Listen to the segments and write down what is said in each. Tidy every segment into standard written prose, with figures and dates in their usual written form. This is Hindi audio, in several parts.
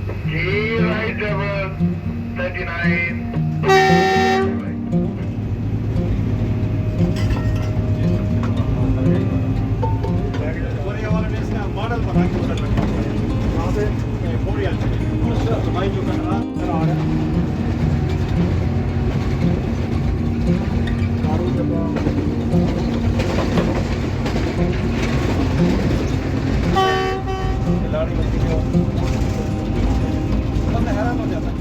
G right double 39. मॉडल बना के उधर लगे वहाँ पे पूरी भाई जो कर रहा आ रहा है खिलाड़ी बच्चे को बंदा हैरान हो जाता है।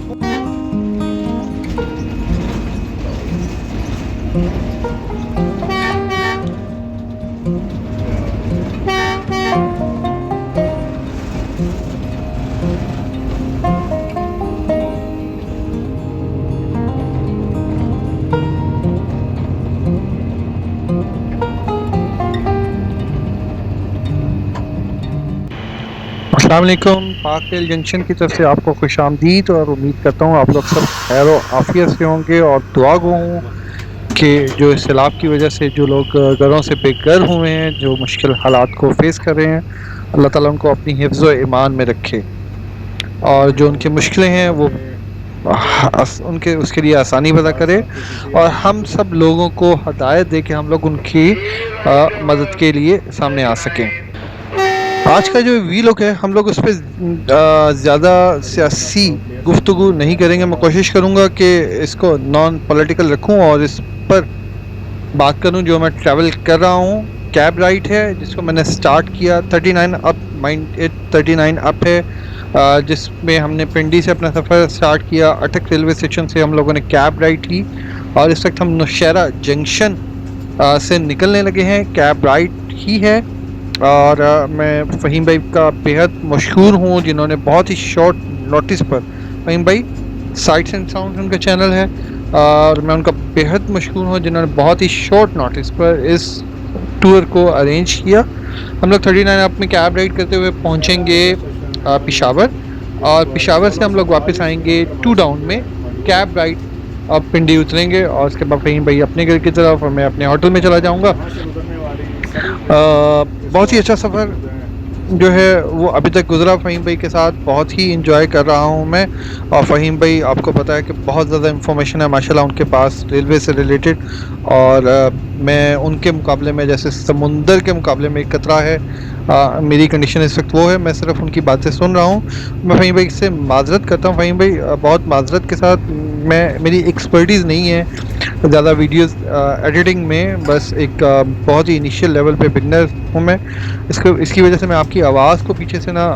अस्सलाम वालेकुम। पाकरेल जंक्शन की तरफ से आपको खुश आमदीद और उम्मीद करता हूँ आप लोग सब खैर आफियत से होंगे और दुआ गो हूँ कि जो इस सैलाब की वजह से जो लोग घरों से बेघर हुए हैं, जो मुश्किल हालात को फेस कर रहे हैं, अल्लाह ताला उनको अपनी हिफ्ज़ व ईमान में रखे और जो उनकी मुश्किलें हैं वो उनके उसके लिए आसानी पैदा करे और हम सब लोगों को हदायत दे कि हम लोग उनकी मदद के लिए सामने आ सकें। आज का जो वीलॉग है हम लोग उस पर ज़्यादा सियासी गुफ्तगू नहीं करेंगे। मैं कोशिश करूँगा कि इसको नॉन पॉलिटिकल रखूँ और इस पर बात करूँ जो मैं ट्रैवल कर रहा हूँ। कैब राइड है जिसको मैंने स्टार्ट किया 39 अप माइंड 39 अप है, जिसमें हमने पिंडी से अपना सफ़र स्टार्ट किया। अटक रेलवे स्टेशन से हम लोगों ने कैब राइड ली और इस वक्त हम नौशहरा जंक्शन से निकलने लगे हैं। कैब राइड ही है और मैं फ़हीम भाई का बेहद मशहूर हूँ जिन्होंने बहुत ही शॉर्ट नोटिस पर, फ़हीम भाई साइट्स एंड साउंड उनका चैनल है और मैं उनका बेहद मशहूर हूँ जिन्होंने बहुत ही शॉर्ट नोटिस पर इस टूर को अरेंज किया। हम लोग 39 अप में कैब राइड करते हुए पहुँचेंगे पेशावर और पेशावर से हम लोग वापस आएंगे 2 डाउन में कैब राइड। अब पिंडी उतरेंगे और उसके बाद फ़हीम भाई अपने घर की तरफ और मैं अपने होटल में चला जाऊँगा। बहुत ही अच्छा सफ़र जो है वो अभी तक गुज़रा फ़हीम भाई के साथ, बहुत ही इंजॉय कर रहा हूँ मैं। और फ़हीम भाई आपको पता है कि बहुत ज़्यादा इंफॉर्मेशन है माशाल्लाह उनके पास रेलवे से रिलेटेड और मैं उनके मुकाबले में जैसे समुंदर के मुकाबले में एक कतरा है, मेरी कंडीशन इस वक्त वो है। मैं सिर्फ उनकी बातें सुन रहा हूँ। मैं फ़हीम भाई से माज़रत करता हूँ फ़हीम भाई, बहुत माज़रत के साथ, मेरी एक्सपर्टीज़ नहीं है ज़्यादा वीडियोस एडिटिंग में, बस एक बहुत ही इनिशियल लेवल पे बिगनर हूँ मैं। इसकी वजह से मैं आपकी आवाज़ को पीछे से ना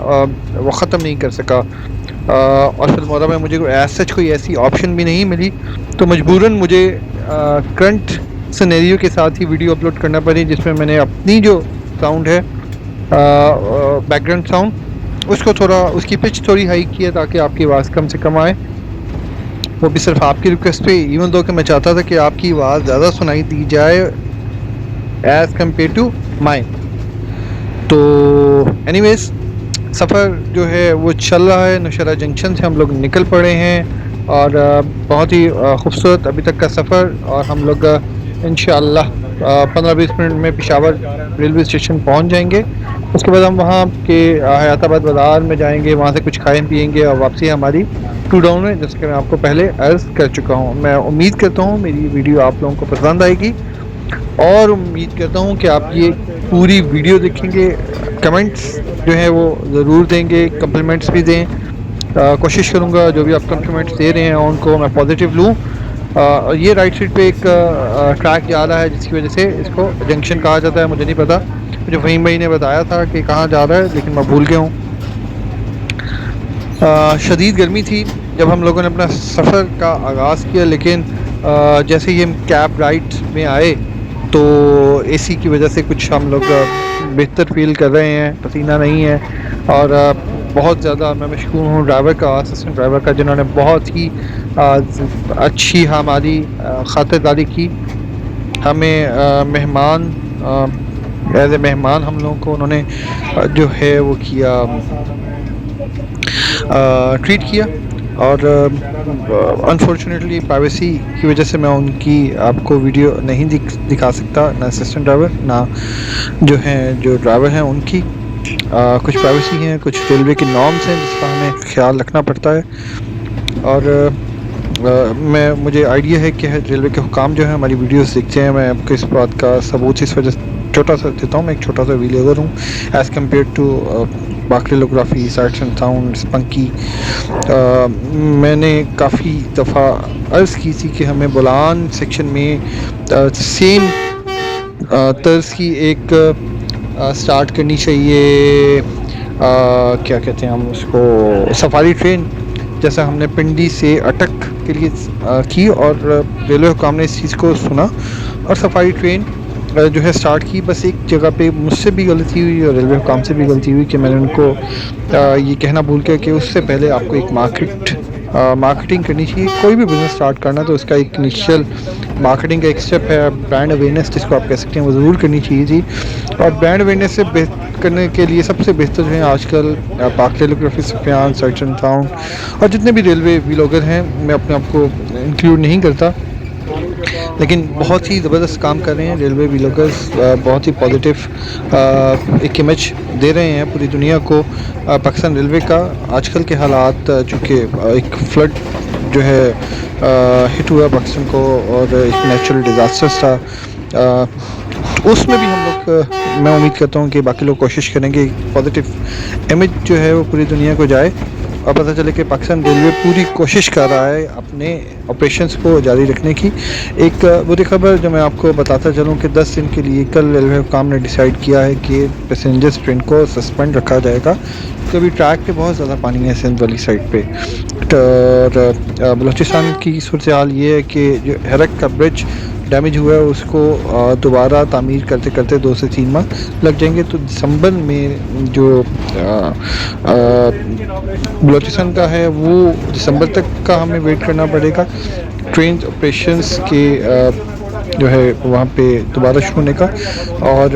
वो ख़त्म नहीं कर सका और फिल्मोरा में मुझे सच कोई ऐसी ऑप्शन भी नहीं मिली, तो मजबूरन मुझे करंट सिनेरियो के साथ ही वीडियो अपलोड करना पड़ी जिसमें मैंने अपनी जो साउंड है बैकग्राउंड साउंड उसको थोड़ा उसकी पिच थोड़ी हाई की है ताकि आपकी आवाज़ कम से कम आए, वो भी सिर्फ आपकी रिक्वेस्ट पे। इवन दो कि मैं चाहता था कि आपकी आवाज़ ज़्यादा सुनाई दी जाए एज़ कम्पेयर टू माइन। तो एनीवेज सफ़र जो है वो चल रहा है। नौशहरा जंक्शन से हम लोग निकल पड़े हैं और बहुत ही खूबसूरत अभी तक का सफ़र और हम लोग इंशाअल्लाह 15-20 मिनट में पेशावर रेलवे स्टेशन पहुंच जाएंगे। उसके बाद हम वहाँ के हयाताबाद बाज़ार में जाएंगे, वहाँ से कुछ खाएँ पिएंगे और वापसी हमारी 2 डाउन में, जिसके मैं आपको पहले अर्ज़ कर चुका हूँ। मैं उम्मीद करता हूँ मेरी वीडियो आप लोगों को पसंद आएगी और उम्मीद करता हूँ कि आप ये पूरी वीडियो देखेंगे, कमेंट्स जो है वो ज़रूर देंगे, कम्प्लीमेंट्स भी दें। कोशिश करूँगा जो भी आप कम्प्लीमेंट्स दे रहे हैं उनको मैं पॉजिटिव लूँ। ये राइट साइड पे एक ट्रैक जा रहा है जिसकी वजह से इसको जंक्शन कहा जाता है, मुझे नहीं पता, मुझे फ़हीम भाई ने बताया था कि कहाँ जा रहा है लेकिन मैं भूल गया हूँ। शदीद गर्मी थी जब हम लोगों ने अपना सफ़र का आगाज़ किया, लेकिन जैसे ही हम कैब राइड में आए तो एसी की वजह से कुछ हम लोग बेहतर फील कर रहे हैं, पसीना नहीं है और बहुत ज़्यादा मैं मशकूर हूँ ड्राइवर का, असिस्टेंट ड्राइवर का, जिन्होंने बहुत ही अच्छी हमारी खातिरदारी की। हमें मेहमान एज ए मेहमान हम लोगों को उन्होंने जो है वो किया, ट्रीट किया और अनफॉर्चुनेटली प्राइवेसी की वजह से मैं उनकी आपको वीडियो नहीं दिखा सकता, ना असिस्टेंट ड्राइवर ना जो ड्राइवर हैं उनकी। कुछ प्राइवेसी हैं, कुछ रेलवे के नॉर्म्स हैं जिसका हमें ख्याल रखना पड़ता है। और मुझे आइडिया है कि रेलवे के हुकाम जो है हमारी वीडियोस देखते हैं। मैं आपको इस बात का सबूत इस वजह से छोटा सा देता हूँ। मैं एक छोटा सा व्लॉगर हूँ एज़ कम्पेयर टू बाक्रेलोग्राफी, साइट्स एंड साउंड, स्पंकी। मैंने काफ़ी दफ़ा अर्ज़ की थी कि हमें बोलान सेक्शन में सेम तर्ज की एक स्टार्ट करनी चाहिए। क्या कहते हैं हम उसको, सफारी ट्रेन, जैसा हमने पिंडी से अटक के लिए की। और रेलवे हुकाम ने इस चीज़ को सुना और सफारी ट्रेन जो है स्टार्ट की। बस एक जगह पे मुझसे भी गलती हुई और रेलवे हुकाम से भी गलती हुई कि मैंने उनको ये कहना भूल गया कि उससे पहले आपको एक मार्केटिंग करनी चाहिए। कोई भी बिज़नेस स्टार्ट करना तो उसका एक इनिशियल मार्केटिंग का एक स्टेप है, ब्रांड अवेयरनेस जिसको आप कह सकते हैं, वो ज़रूर करनी चाहिए थी। और ब्रांड अवेयरनेस से करने के लिए सबसे बेहतर जो है आजकल बाक्रेलोग्राफी, सुफियान, सर्च एंड साउंड और जितने भी रेलवे व्लॉगर हैं, मैं अपने आप को इंक्लूड नहीं करता, लेकिन बहुत ही ज़बरदस्त काम कर रहे हैं रेलवे व्लॉगर्स। बहुत ही पॉजिटिव एक इमेज दे रहे हैं पूरी दुनिया को पाकिस्तान रेलवे का। आजकल के हालात चूँकि एक फ्लड जो है हिट हुआ पाकिस्तान को और एक नेचुरल डिज़ास्टर्स था, उसमें भी हम लोग मैं उम्मीद करता हूँ कि बाकी लोग कोशिश करेंगे पॉजिटिव इमेज जो है वो पूरी दुनिया को जाए और पता चले कि पाकिस्तान रेलवे पूरी कोशिश कर रहा है अपने ऑपरेशंस को जारी रखने की। एक बुरी खबर जो मैं आपको बताता चलूँ कि 10 दिन के लिए कल रेलवे हुकाम ने डिसाइड किया है कि पैसेंजर्स ट्रेन को सस्पेंड रखा जाएगा क्योंकि ट्रैक पे बहुत ज़्यादा पानी है सिंध वाली साइड पे। और बलूचिस्तान की सूरत हाल ये है कि जो हेरक का ब्रिज डैमेज हुआ है उसको दोबारा तामीर करते करते 2 से 3 माह लग जाएंगे। तो दिसंबर में जो बलूचिस्तान का है वो दिसंबर तक का हमें वेट करना पड़ेगा ट्रेन ऑपरेशंस के जो है वहाँ पे दोबारा शुरू होने का। और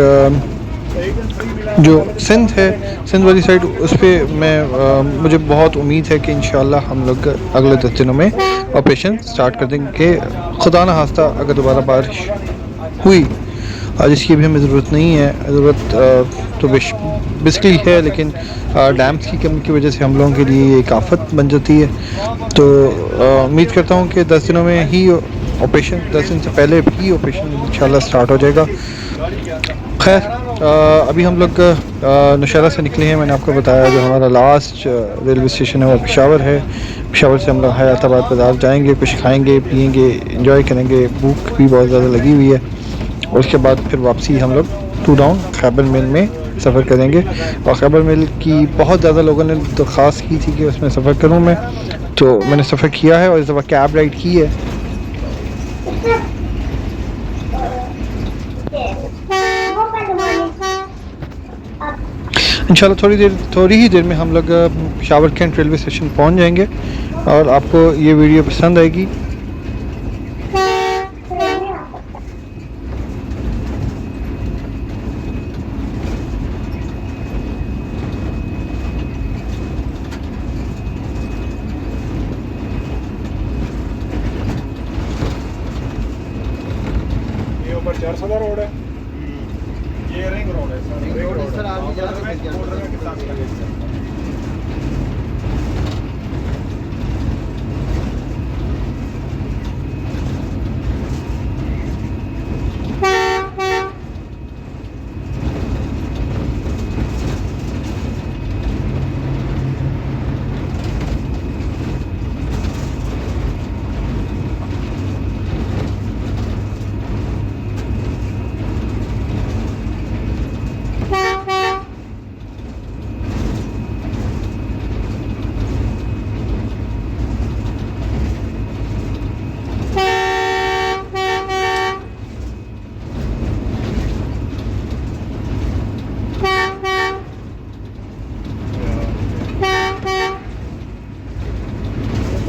जो सिंध है, सिंध वाली साइड, उस पर मुझे बहुत उम्मीद है कि इंशाल्लाह हम लोग अगले 10 दिनों में ऑपरेशन स्टार्ट कर देंगे। खुदा न खास्ता अगर दोबारा बारिश हुई, जिसकी भी हमें ज़रूरत नहीं है, ज़रूरत तो बेसिकली है, लेकिन डैम्स की कमी की वजह से हम लोगों के लिए एक आफत बन जाती है। तो उम्मीद करता हूँ कि 10 दिनों में ही ऑपरेशन, 10 दिन से पहले भी ऑपरेशन इंशाल्लाह स्टार्ट हो जाएगा। खैर, अभी हम लोग नौशहरा से निकले हैं। मैंने आपको बताया जो हमारा लास्ट रेलवे स्टेशन है वो पेशावर है। पेशावर से हम लोग हयाताबाद बाज़ार जाएंगे, कुछ खाएंगे पिएंगे, एंजॉय करेंगे। भूख भी बहुत ज़्यादा लगी हुई है। उसके बाद फिर वापसी हम लोग टू डाउन खैबर मिल में सफ़र करेंगे। और खैबर मिल की बहुत ज़्यादा लोगों ने दरख्वास्त की थी कि उसमें सफ़र करूँ मैं, तो मैंने सफ़र किया है और इस दफ़ा कैब राइड की है। इंशाल्लाह थोड़ी ही देर में हम लोग पेशावर कैंट रेलवे स्टेशन पहुंच जाएंगे और आपको ये वीडियो पसंद आएगी। ये ऊपर 400 रोड है, ये रिंग रोड है सर। रिंग रोड सर, आप जा सकते हैं बॉर्डर में कितना लगेगा सर?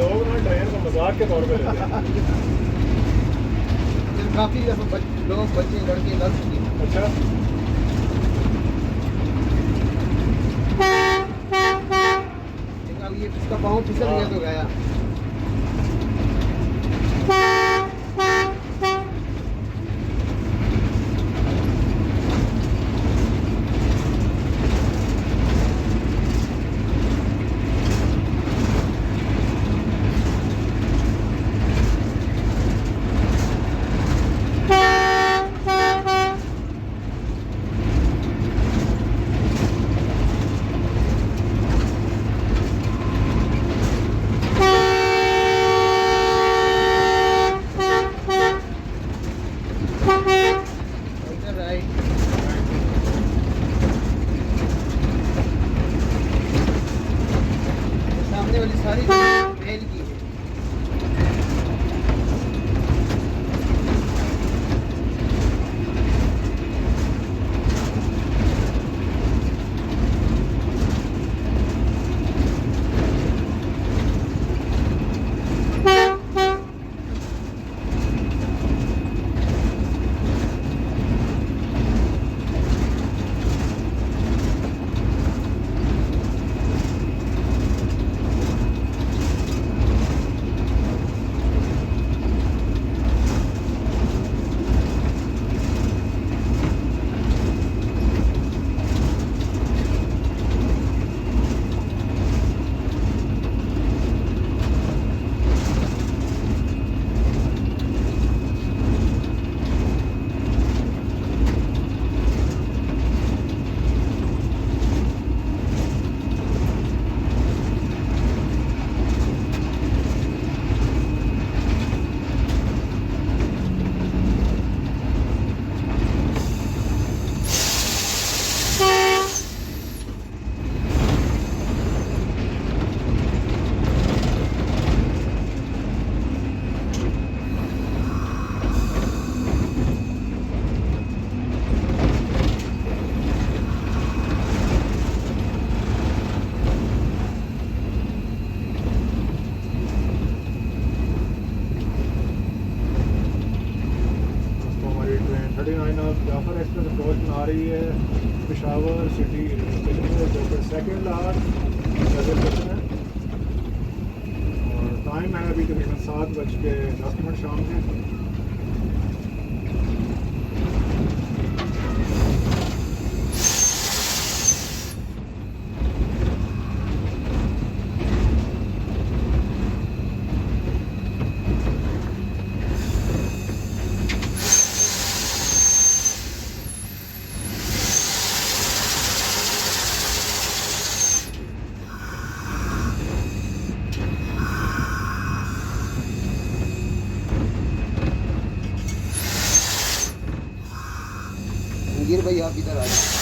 लोग ना ट्रेन को मजाक के तौर पे लेते हैं। काफी लोग बच्चे लड़के लग चुके हैं। अच्छा, अब ये इसका पाँव फिसल गया तो गया। सामने वाली सारी मेल की है। जाफर एक्सप्रेस अप्रोच में आ रही है पेशावर सिटी स्टेशन में, जो कि सेकेंड लास्ट रेलवे स्टेशन है। और टाइम है अभी तकरीबन 7:10 शाम के। जंगीर भाई आप इधर आ जाओ।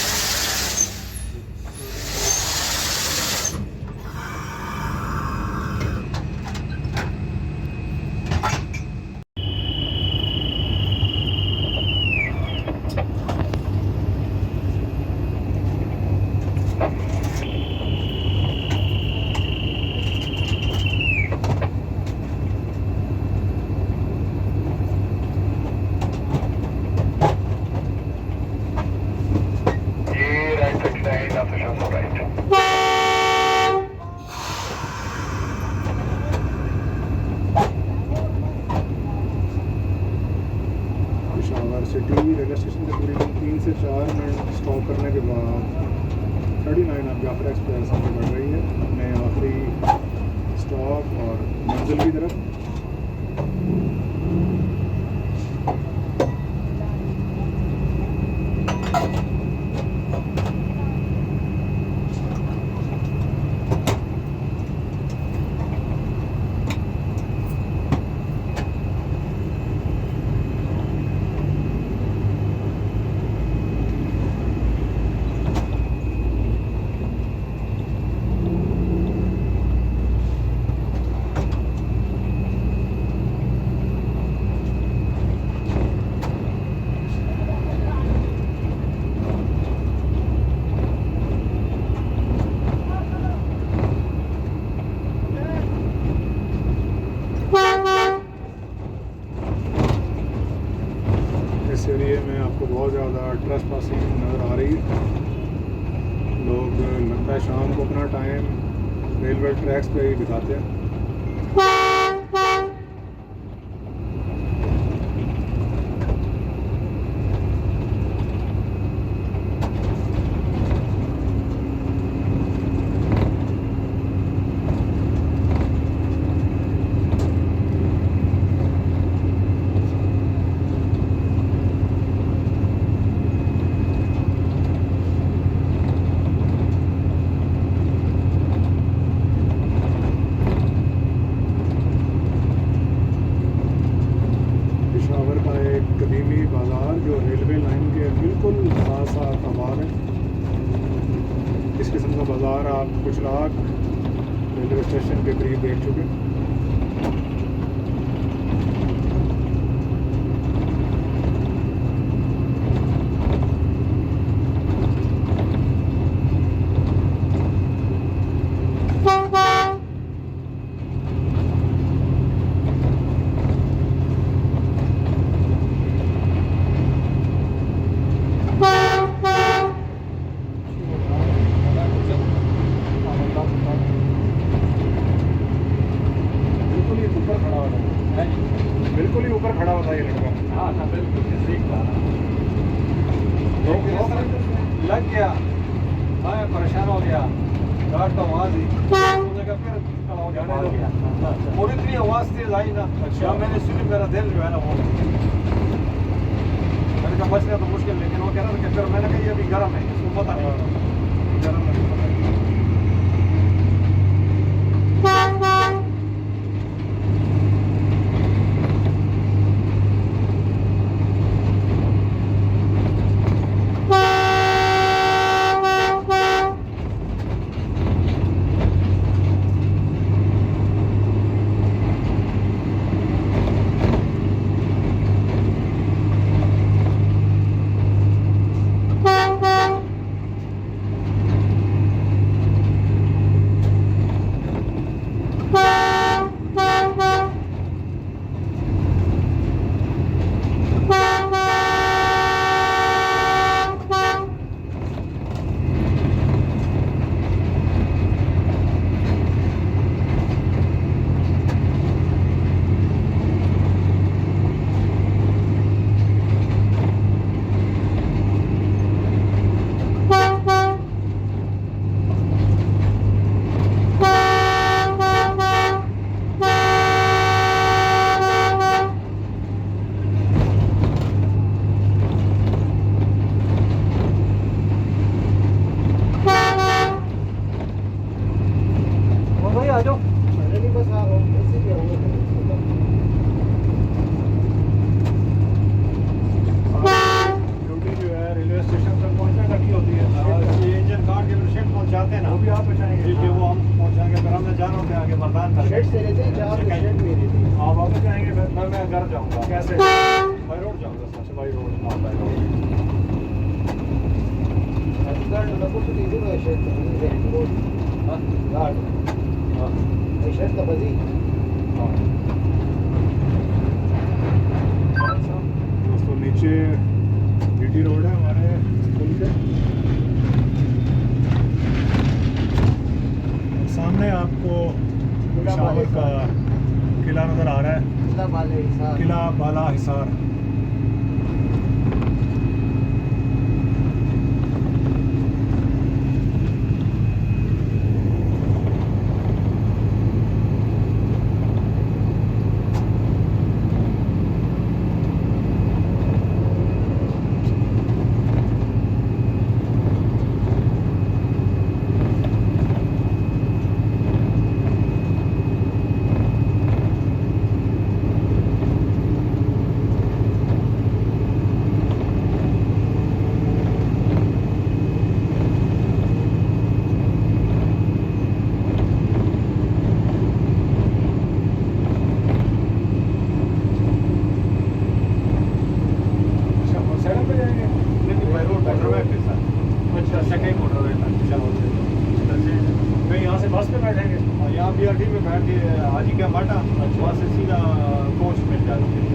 ये right 39 after shuffle right. Peshawar city railway station के तकरीबन 3 से 4 मिनट स्टॉप करने के बाद 39 अब जाफर एक्सप्रेस आगे बढ़ रही है अपने आखिरी स्टॉप और मंजिल की तरफ। इस एरिए में आपको बहुत ज़्यादा ट्रस्ट पासिंग नज़र आ रही है। लोग लगता है शाम को अपना टाइम रेलवे ट्रैक्स पे ही बिताते हैं। पेशावर का एक कदीमी बाज़ार जो रेलवे लाइन के बिल्कुल साथ साथ आबाद है। इस किस्म का बाज़ार आप कुचलाक रेलवे स्टेशन के करीब देख चुके। बिल्कुल ही ऊपर खड़ा होता है ये लड़का। हाँ हाँ बिल्कुल ठीक था। लग गया, मैं परेशान हो गया, काटता हूँ वहाँ से उसने कहा फिर चलाओ जाने दो। और इतनी आवाज़ तेज आई ना, अच्छा मैंने सुनी, मेरा दिल जो है ना वो मैंने कहा बचना तो मुश्किल, लेकिन वो कह रहा था कि फिर मैंने कहा ये अभी गर्म है, इसको पता नहीं गर्म है, पता नहीं। घर जाऊंगा कैसे बाई रोड जाऊंगा सबसे बाई रोड बाई रोड दोस्तों नीचे जीटी रोड है हमारे स्कूल के, सामने आपको शावर का किला नज़र आ रहा है, किला बाला हिसार। बस पे बैठेंगे और यहाँ BRT में बैठ के हाजी का बाटा, वहाँ से सीधा कोच मिल जाती है।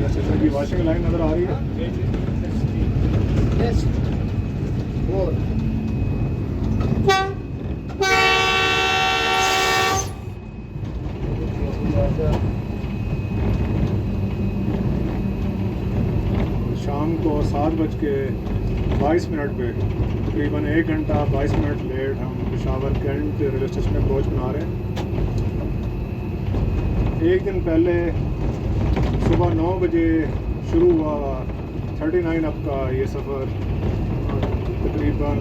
स्टेशन की वॉशिंग लाइन नज़र आ रही है। Yes. More. शाम को 7:22 पे तकरीबन 1 घंटा 22 मिनट लेट हम पेशावर कैंट रेलवे स्टेशन में पहुँच बना रहे हैं। एक दिन पहले सुबह 9 बजे शुरू हुआ 39 अप का ये सफ़र तकरीबन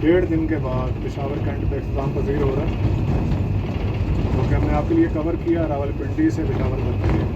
1.5 दिन के बाद पेशावर कैंट पे इख्तिताम पज़ीर हो रहा है, जो कि हमने आपके लिए कवर किया रावलपिंडी से पेशावर तक के लिए।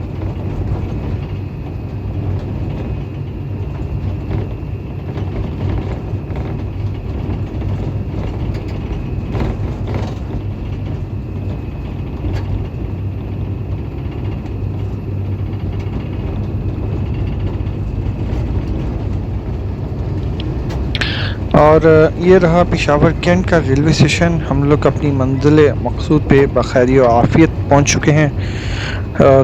और ये रहा पेशावर कैंट का रेलवे स्टेशन। हम लोग अपनी मंजिल मकसूद पे बखैरी और आफ़ियत पहुंच चुके हैं। और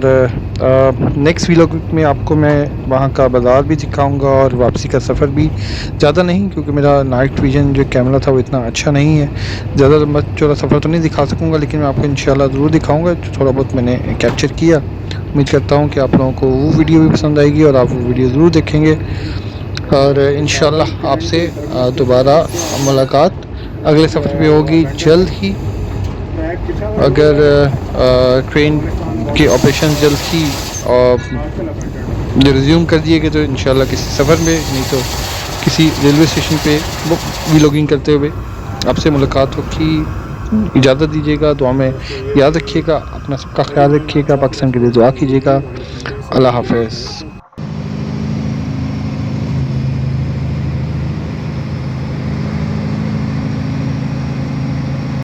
नेक्स्ट व्लॉग में आपको मैं वहाँ का बाज़ार भी दिखाऊंगा और वापसी का सफ़र भी। ज़्यादा नहीं, क्योंकि मेरा नाइट विज़न जो कैमरा था वो इतना अच्छा नहीं है, ज़्यादा लंबा चौड़ा सफ़र तो नहीं दिखा सकूँगा, लेकिन मैं आपको इंशाल्लाह ज़रूर दिखाऊँगा जो थोड़ा बहुत मैंने कैप्चर किया। उम्मीद करता हूँ कि आप लोगों को वो वीडियो भी पसंद आएगी और आप वो वीडियो ज़रूर देखेंगे। और इंशाल्लाह आपसे दोबारा मुलाकात अगले सफ़र पे होगी जल्द ही। अगर ट्रेन के ऑपरेशन जल्द ही रिज्यूम कर दिए गए तो इंशाल्लाह किसी सफ़र में, नहीं तो किसी रेलवे स्टेशन पे व्लॉगिंग करते हुए आपसे मुलाकात होगी। इजाज़त दीजिएगा, दुआ में याद रखिएगा, अपना सबका ख्याल रखिएगा, पाकिस्तान के लिए दुआ कीजिएगा। अल्लाह हाफ़िज़।